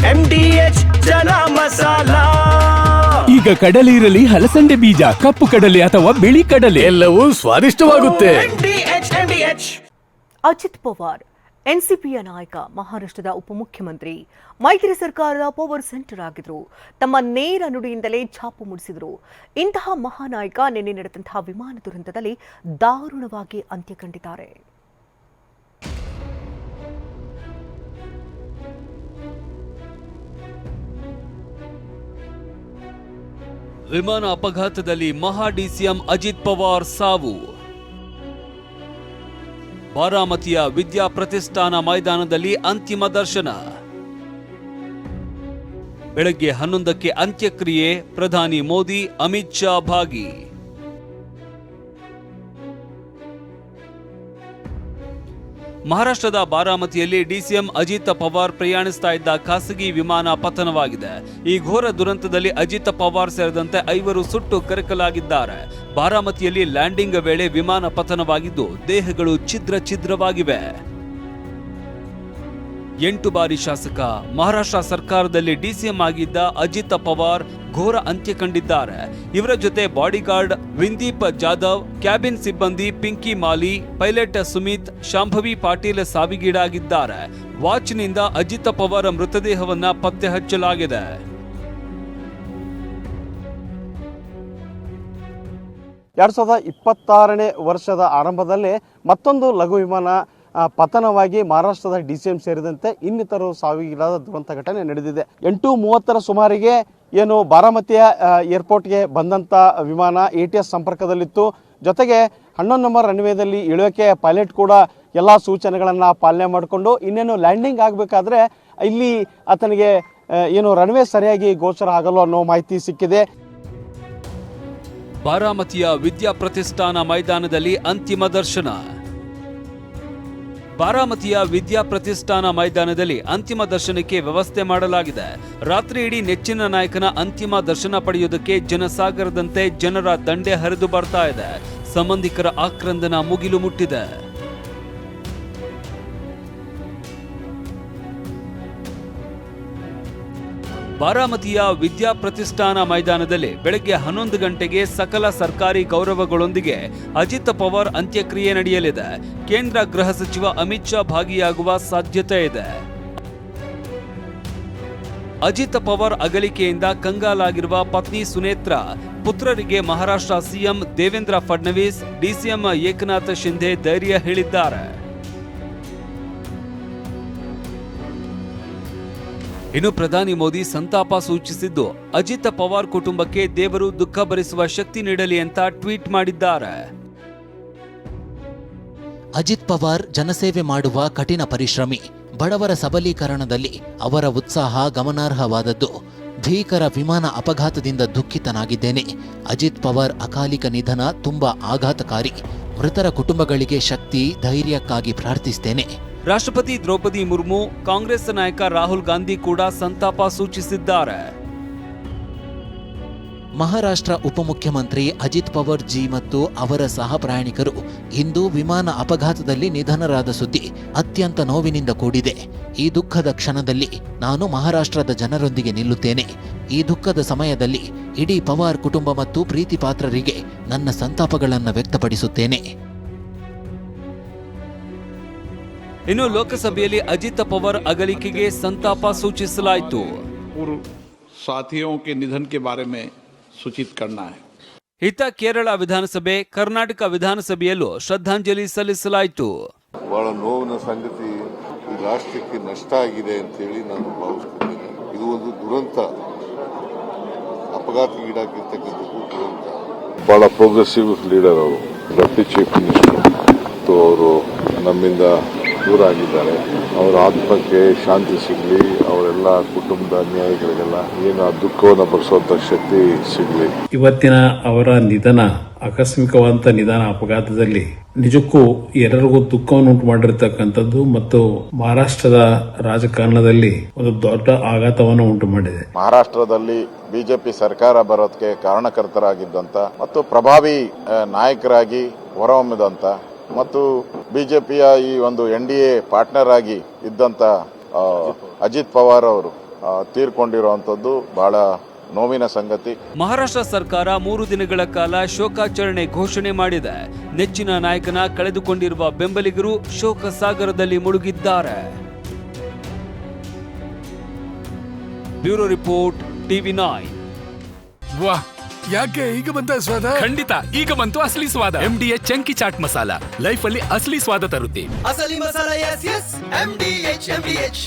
MDH chana masala. ಈಗ ಕಡಲೆ ಇರಲಿ, ಹಲಸಂಡೆ ಬೀಜ, ಕಪ್ಪು ಕಡಲೆ ಅಥವಾ ಬಿಳಿ ಕಡಲೆ, ಎಲ್ಲವೂ ಸ್ವಾದಿಷ್ಟವಾಗುತ್ತೆ. ಅಜಿತ್ ಪವಾರ್ ಎನ್ಸಿಪಿಯ ನಾಯಕ, ಮಹಾರಾಷ್ಟ್ರದ ಉಪಮುಖ್ಯಮಂತ್ರಿ, ಮೈತ್ರಿ ಸರ್ಕಾರದ ಪವರ್ ಸೆಂಟರ್ ಆಗಿದ್ರು. ತಮ್ಮ ನೇರ ನುಡಿಯಿಂದಲೇ ಛಾಪು ಮೂಡಿಸಿದರು. ಇಂತಹ ಮಹಾನಾಯಕ ನಿನ್ನೆ ನಡೆದಂತಹ ವಿಮಾನ ದುರಂತದಲ್ಲಿ ದಾರುಣವಾಗಿ ಅಂತ್ಯ ಕಂಡಿದ್ದಾರೆ. ವಿಮಾನ ಅಪಘಾತದಲ್ಲಿ ಮಹಾ ಡಿಸಿಎಂ ಅಜಿತ್ ಪವಾರ್ ಸಾವು. ಬಾರಾಮತಿಯ ವಿದ್ಯಾ ಪ್ರತಿಷ್ಠಾನ ಮೈದಾನದಲ್ಲಿ ಅಂತಿಮ ದರ್ಶನ. ಬೆಳಗ್ಗೆ 11ಕ್ಕೆ ಅಂತ್ಯಕ್ರಿಯೆ. ಪ್ರಧಾನಿ ಮೋದಿ, ಅಮಿತ್ ಶಾ ಭಾಗಿ. ಮಹಾರಾಷ್ಟ್ರದ ಬಾರಾಮತಿಯಲ್ಲಿ ಡಿಸಿಎಂ ಅಜಿತ್ ಪವಾರ್ ಪ್ರಯಾಣಿಸ್ತಾ ಇದ್ದ ಖಾಸಗಿ ವಿಮಾನ ಪತನವಾಗಿದೆ. ಈ ಘೋರ ದುರಂತದಲ್ಲಿ ಅಜಿತ್ ಪವಾರ್ ಸೇರಿದಂತೆ 5 ಸುಟ್ಟು ಕರಕಲಾಗಿದ್ದಾರೆ. ಬಾರಾಮತಿಯಲ್ಲಿ ಲ್ಯಾಂಡಿಂಗ್ ವೇಳೆ ವಿಮಾನ ಪತನವಾಗಿದ್ದು ದೇಹಗಳು ಛಿದ್ರವಾಗಿವೆ. 8 ಬಾರಿ ಶಾಸಕ, ಮಹಾರಾಷ್ಟ್ರ ಸರ್ಕಾರದಲ್ಲಿ ಡಿಸಿಎಂ ಆಗಿದ್ದ ಅಜಿತ್ ಪವಾರ್ ಘೋರ ಅಂತ್ಯ ಕಂಡಿದ್ದಾರೆ. ಇವರ ಜೊತೆ ಬಾಡಿಗಾರ್ಡ್ ವಿಂದೀಪ್ ಜಾಧವ್, ಕ್ಯಾಬಿನ್ ಸಿಬ್ಬಂದಿ ಪಿಂಕಿ ಮಾಲಿ, ಪೈಲಟ್ ಸುಮಿತ್, ಶಾಂಭವಿ ಪಾಟೀಲ್ ಸಾವಿಗೀಡಾಗಿದ್ದಾರೆ. ವಾಚ್ನಿಂದ ಅಜಿತ್ ಪವಾರ್ ಮೃತದೇಹವನ್ನ ಪತ್ತೆ ಹಚ್ಚಲಾಗಿದೆ. ಎರಡು 2026ನೇ ವರ್ಷದ ಆರಂಭದಲ್ಲೇ ಮತ್ತೊಂದು ಲಘು ವಿಮಾನ ಪತನವಾಗಿ ಮಹಾರಾಷ್ಟ್ರದ ಡಿಸಿಎಂ ಸೇರಿದಂತೆ ಇನ್ನಿತರು ಸಾವಿಗೀಡಾದ ದುರಂತ ಘಟನೆ ನಡೆದಿದೆ. 8:30 ಸುಮಾರಿಗೆ ಏನು ಬಾರಾಮತಿಯ ಏರ್ಪೋರ್ಟ್ಗೆ ಬಂದಂಥ ವಿಮಾನ ATS ಸಂಪರ್ಕದಲ್ಲಿತ್ತು. ಜೊತೆಗೆ 11 ನಂಬರ್ ರನ್ವೇದಲ್ಲಿ ಇಳಿಯೋಕೆ ಪೈಲಟ್ ಕೂಡ ಎಲ್ಲ ಸೂಚನೆಗಳನ್ನು ಪಾಲನೆ ಮಾಡಿಕೊಂಡು ಇನ್ನೇನು ಲ್ಯಾಂಡಿಂಗ್ ಆಗಬೇಕಾದ್ರೆ ಇಲ್ಲಿ ಆತನಿಗೆ ಏನು ರನ್ವೇ ಸರಿಯಾಗಿ ಗೋಚರ ಆಗಲು ಅನ್ನೋ ಮಾಹಿತಿ ಸಿಕ್ಕಿದೆ. ಬಾರಾಮತಿಯ ವಿದ್ಯಾ ಪ್ರತಿಷ್ಠಾನ ಮೈದಾನದಲ್ಲಿ ಅಂತಿಮ ದರ್ಶನ. ಬಾರಾಮತಿಯ ವಿದ್ಯಾ ಪ್ರತಿಷ್ಠಾನ ಮೈದಾನದಲ್ಲಿ ಅಂತಿಮ ದರ್ಶನಕ್ಕೆ ವ್ಯವಸ್ಥೆ ಮಾಡಲಾಗಿದೆ. ರಾತ್ರಿ ಇಡೀ ನೆಚ್ಚಿನ ನಾಯಕನ ಅಂತಿಮ ದರ್ಶನ ಪಡೆಯುವುದಕ್ಕೆ ಜನಸಾಗರದಂತೆ ಜನರ ದಂಡೆ ಹರಿದು ಬರ್ತಾ ಇದೆ. ಸಂಬಂಧಿಕರ ಆಕ್ರಂದನ ಮುಗಿಲು ಮುಟ್ಟಿದೆ. ಬಾರಾಮತಿಯ ವಿದ್ಯಾ ಪ್ರತಿಷ್ಠಾನ ಮೈದಾನದಲ್ಲಿ ಬೆಳಗ್ಗೆ 11 ಗಂಟೆಗೆ ಸಕಲ ಸರ್ಕಾರಿ ಗೌರವಗಳೊಂದಿಗೆ ಅಜಿತ್ ಪವಾರ್ ಅಂತ್ಯಕ್ರಿಯೆ ನಡೆಯಲಿದೆ. ಕೇಂದ್ರ ಗೃಹ ಸಚಿವ ಅಮಿತ್ ಶಾ ಭಾಗಿಯಾಗುವ ಸಾಧ್ಯತೆ ಇದೆ. ಅಜಿತ್ ಪವಾರ್ ಅಗಲಿಕೆಯಿಂದ ಕಂಗಾಲಾಗಿರುವ ಪತ್ನಿ ಸುನೇತ್ರಾ, ಪುತ್ರರಿಗೆ ಮಹಾರಾಷ್ಟ್ರ ಸಿಎಂ ದೇವೇಂದ್ರ ಫಡ್ನವೀಸ್, ಡಿಸಿಎಂ ಏಕನಾಥ್ ಶಿಂಧೆ ಧೈರ್ಯ ಹೇಳಿದ್ದಾರೆ. ಇನ್ನು ಪ್ರಧಾನಿ ಮೋದಿ ಸಂತಾಪ ಸೂಚಿಸಿದ್ದು, ಅಜಿತ್ ಪವಾರ್ ಕುಟುಂಬಕ್ಕೆ ದೇವರು ದುಃಖ ಭರಿಸುವ ಶಕ್ತಿ ನೀಡಲಿ ಅಂತ ಟ್ವೀಟ್ ಮಾಡಿದ್ದಾರೆ. ಅಜಿತ್ ಪವಾರ್ ಜನಸೇವೆ ಮಾಡುವ ಕಠಿಣ ಪರಿಶ್ರಮಿ. ಬಡವರ ಸಬಲೀಕರಣದಲ್ಲಿ ಅವರ ಉತ್ಸಾಹ ಗಮನಾರ್ಹವಾದದ್ದು. ಭೀಕರ ವಿಮಾನ ಅಪಘಾತದಿಂದ ದುಃಖಿತನಾಗಿದ್ದೇನೆ. ಅಜಿತ್ ಪವಾರ್ ಅಕಾಲಿಕ ನಿಧನ ತುಂಬಾ ಆಘಾತಕಾರಿ. ಮೃತರ ಕುಟುಂಬಗಳಿಗೆ ಶಕ್ತಿ, ಧೈರ್ಯಕ್ಕಾಗಿ ಪ್ರಾರ್ಥಿಸುತ್ತೇನೆ. ರಾಷ್ಟ್ರಪತಿ ದ್ರೌಪದಿ ಮುರ್ಮು, ಕಾಂಗ್ರೆಸ್ ನಾಯಕ ರಾಹುಲ್ ಗಾಂಧಿ ಕೂಡ ಸಂತಾಪ ಸೂಚಿಸಿದ್ದಾರೆ. ಮಹಾರಾಷ್ಟ್ರ ಉಪಮುಖ್ಯಮಂತ್ರಿ ಅಜಿತ್ ಪವಾರ್ ಜಿ ಮತ್ತು ಅವರ ಸಹ ಪ್ರಯಾಣಿಕರು ಇಂದು ವಿಮಾನ ಅಪಘಾತದಲ್ಲಿ ನಿಧನರಾದ ಸುದ್ದಿ ಅತ್ಯಂತ ನೋವಿನಿಂದ ಕೂಡಿದೆ. ಈ ದುಃಖದ ಕ್ಷಣದಲ್ಲಿ ನಾನು ಮಹಾರಾಷ್ಟ್ರದ ಜನರೊಂದಿಗೆ ನಿಲ್ಲುತ್ತೇನೆ. ಈ ದುಃಖದ ಸಮಯದಲ್ಲಿ ಇಡೀ ಪವಾರ್ ಕುಟುಂಬ ಮತ್ತು ಪ್ರೀತಿ ಪಾತ್ರರಿಗೆ ನನ್ನ ಸಂತಾಪಗಳನ್ನು ವ್ಯಕ್ತಪಡಿಸುತ್ತೇನೆ. ಇನ್ನು ಲೋಕಸಭೆಯಲ್ಲಿ ಅಜಿತ್ ಪವಾರ್ ಅಗಲಿಕೆಗೆ ಸಂತಾಪ ಸೂಚಿಸಲಾಯಿತು. साथियों के निधन के बारे में सूचित करना है. ಇತ್ತ ಕೇರಳ ವಿಧಾನಸಭೆ, ಕರ್ನಾಟಕ ವಿಧಾನಸಭೆಯಲ್ಲೂ ಶ್ರದ್ಧಾಂಜಲಿ ಸಲ್ಲಿಸಲಾಯಿತು. ಬಹಳ ನೋವಿನ ಸಂಗತಿ, ಈ ರಾಷ್ಟ್ರಕ್ಕೆ ನಷ್ಟ ಆಗಿದೆ ಅಂತೇಳಿ ನಾನು ಭಾವಿಸ್ತಿದ್ದೇನೆ. ಇದು ಒಂದು ದುರಂತ, ಅಪಘಾತಕ್ಕೀಡಾಗಿರ್ತಕ್ಕಂಥದ್ದು ದುರಂತ. ಬಹಳ ಪ್ರೋಗ್ರೆಸಿವ್ ಲೀಡರ್ ಅವರು, ಡೆಪ್ಟಿ ಚೀಫ್ ಮಿನಿಸ್ಟರ್. ಅವರು ನಮ್ಮಿಂದ ದೂರ ಆಗಿದ್ದಾರೆ. ಅವರ ಆತ್ಮಕ್ಕೆ ಶಾಂತಿ ಸಿಗಲಿ, ಅವರೆಲ್ಲ ಕುಟುಂಬದ ಅನ್ಯಾಯಿಗಳಿಗೆಲ್ಲ ಏನು ಆ ದುಃಖವನ್ನು ಭರಿಸುವಂತ ಶಕ್ತಿ ಸಿಗಲಿ. ಇವತ್ತಿನ ಅವರ ನಿಧನ, ಆಕಸ್ಮಿಕವಾದಂಥ ನಿಧನ ಅಪಘಾತದಲ್ಲಿ ನಿಜಕ್ಕೂ ಎಲ್ಲರಿಗೂ ದುಃಖವನ್ನು ಉಂಟು ಮಾಡಿರ್ತಕ್ಕಂಥದ್ದು ಮತ್ತು ಮಹಾರಾಷ್ಟ್ರದ ರಾಜಕಾರಣದಲ್ಲಿ ಒಂದು ದೊಡ್ಡ ಆಘಾತವನ್ನು ಉಂಟು ಮಾಡಿದೆ. ಮಹಾರಾಷ್ಟ್ರದಲ್ಲಿ ಬಿಜೆಪಿ ಸರ್ಕಾರ ಬರೋದಕ್ಕೆ ಕಾರಣಕರ್ತರಾಗಿದ್ದಂತ ಮತ್ತು ಪ್ರಭಾವಿ ನಾಯಕರಾಗಿ ಹೊರಹೊಮ್ಮಿದಂತ ಮತ್ತು ಬಿಜೆಪಿಯ ಈ ಒಂದು NDA ಪಾರ್ಟ್ನರ್ ಆಗಿ ಇದ್ದಂತ ಅಜಿತ್ ಪವಾರ್ ಅವರು ತೀರ್ಕೊಂಡಿರುವಂಥದ್ದು ಬಹಳ ನೋವಿನ ಸಂಗತಿ. ಮಹಾರಾಷ್ಟ್ರ ಸರ್ಕಾರ 3 ದಿನಗಳ ಕಾಲ ಶೋಕಾಚರಣೆ ಘೋಷಣೆ ಮಾಡಿದೆ. ನೆಚ್ಚಿನ ನಾಯಕನ ಕಳೆದುಕೊಂಡಿರುವ ಬೆಂಬಲಿಗರು ಶೋಕ ಸಾಗರದಲ್ಲಿ ಮುಳುಗಿದ್ದಾರೆ. Bureau report, TV9. ವಾಹ್, ಯಾಕೆ ಈಗ ಬಂತ ಸ್ವಾದ? ಖಂಡಿತ ಈಗ ಬಂತು ಅಸಲಿ ಸ್ವಾದ. MDH chunky chaat masala life ಅಲ್ಲಿ ಅಸಲಿ ಸ್ವಾದ ತರುತ್ತೆ. ಅಸಲಿ ಮಸಾಲ, ಎಸ್ ಎಸ್ MDH.